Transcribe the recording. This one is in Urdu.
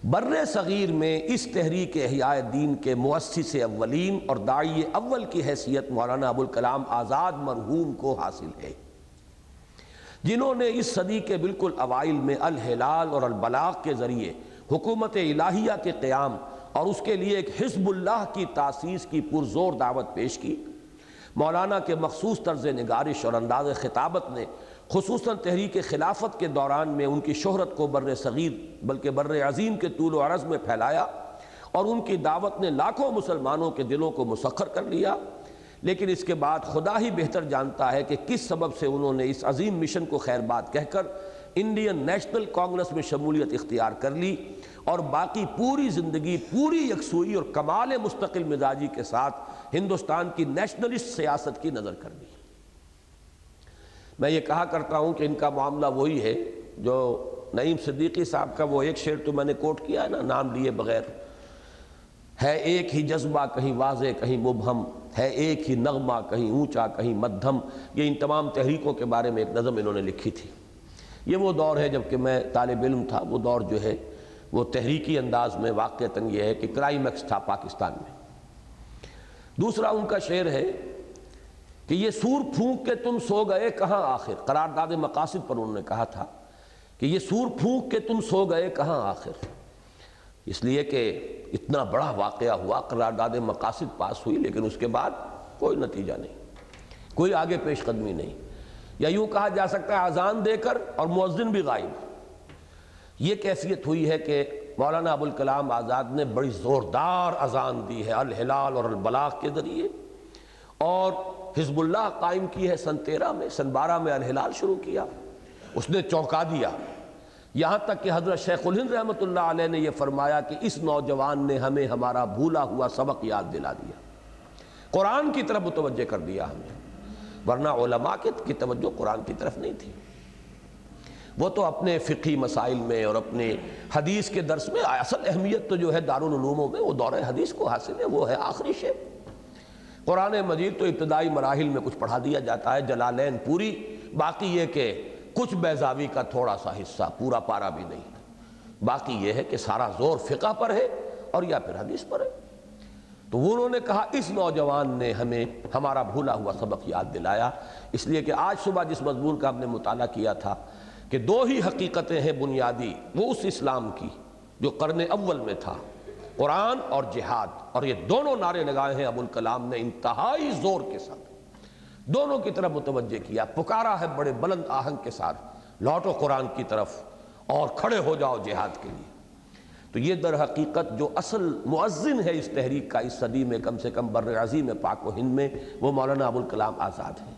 بر صغیر میں اس تحریک احیاء دین کے مؤسس اولین اور داعی اول کی حیثیت مولانا ابوالکلام آزاد مرحوم کو حاصل ہے، جنہوں نے اس صدی کے بالکل اوائل میں الہلال اور البلاغ کے ذریعے حکومت الہیہ کے قیام اور اس کے لیے ایک حزب اللہ کی تاسیس کی پرزور دعوت پیش کی۔ مولانا کے مخصوص طرز نگارش اور انداز خطابت نے خصوصاً تحریک خلافت کے دوران میں ان کی شہرت کو بر صغیر بلکہ بر عظیم کے طول و عرض میں پھیلایا، اور ان کی دعوت نے لاکھوں مسلمانوں کے دلوں کو مسخر کر لیا۔ لیکن اس کے بعد خدا ہی بہتر جانتا ہے کہ کس سبب سے انہوں نے اس عظیم مشن کو خیر بات کہہ کر انڈین نیشنل کانگریس میں شمولیت اختیار کر لی، اور باقی پوری زندگی پوری یکسوئی اور کمال مستقل مزاجی کے ساتھ ہندوستان کی نیشنلسٹ سیاست کی نظر کر لی۔ میں یہ کہا کرتا ہوں کہ ان کا معاملہ وہی ہے جو نعیم صدیقی صاحب کا وہ ایک شعر تو میں نے کوٹ کیا ہے نا، نام لیے بغیر، ہے ایک ہی جذبہ کہیں واضح کہیں مبہم، ہے ایک ہی نغمہ کہیں اونچا کہیں مدھم۔ یہ ان تمام تحریکوں کے بارے میں ایک نظم انہوں نے لکھی تھی۔ یہ وہ دور ہے جب کہ میں طالب علم تھا، وہ دور جو ہے وہ تحریکی انداز میں واقعتاً یہ ہے کہ کرائمیکس تھا پاکستان میں۔ دوسرا ان کا شعر ہے کہ یہ سور پھونک کے تم سو گئے کہاں آخر، قرارداد مقاصد پر انہوں نے کہا تھا کہ یہ سور پھونک کے تم سو گئے کہاں آخر، اس لیے کہ اتنا بڑا واقعہ ہوا، قرارداد مقاصد پاس ہوئی، لیکن اس کے بعد کوئی نتیجہ نہیں، کوئی آگے پیش قدمی نہیں، یا یوں کہا جا سکتا ہے اذان دے کر اور مؤذن بھی غائب۔ یہ کیفیت ہوئی ہے کہ مولانا ابوالکلام آزاد نے بڑی زوردار اذان دی ہے الہلال اور البلاغ کے ذریعے، اور حزب اللہ قائم کی ہے سن 13 میں، سن 12 میں الہلال شروع کیا، اس نے چونکا دیا، یہاں تک کہ حضرت شیخ الہند رحمۃ اللہ علیہ نے یہ فرمایا کہ اس نوجوان نے ہمیں ہمارا بھولا ہوا سبق یاد دلا دیا، قرآن کی طرف متوجہ کر دیا ہمیں، ورنہ علماء کی توجہ قرآن کی طرف نہیں تھی۔ وہ تو اپنے فقہی مسائل میں اور اپنے حدیث کے درس میں، اصل اہمیت تو جو ہے دارالعلوموں میں وہ دور حدیث کو حاصل ہے، وہ ہے آخری شے۔ قرآن مجید تو ابتدائی مراحل میں کچھ پڑھا دیا جاتا ہے، جلالین پوری، باقی یہ کہ کچھ بیضاوی کا تھوڑا سا حصہ، پورا پارا بھی نہیں، باقی یہ ہے کہ سارا زور فقہ پر ہے اور یا پھر حدیث پر ہے۔ تو وہ انہوں نے کہا اس نوجوان نے ہمیں ہمارا بھولا ہوا سبق یاد دلایا، اس لیے کہ آج صبح جس مضمون کا ہم نے مطالعہ کیا تھا کہ دو ہی حقیقتیں ہیں بنیادی وہ اس اسلام کی جو قرن اول میں تھا، قرآن اور جہاد، اور یہ دونوں نعرے لگائے ہیں ابوالکلام نے انتہائی زور کے ساتھ، دونوں کی طرف متوجہ کیا، پکارا ہے بڑے بلند آہنگ کے ساتھ، لوٹو قرآن کی طرف اور کھڑے ہو جاؤ جہاد کے لیے۔ تو یہ در حقیقت جو اصل مؤذن ہے اس تحریک کا اس صدی میں، کم سے کم بر عظیم پاک و ہند میں، وہ مولانا ابوالکلام آزاد ہیں۔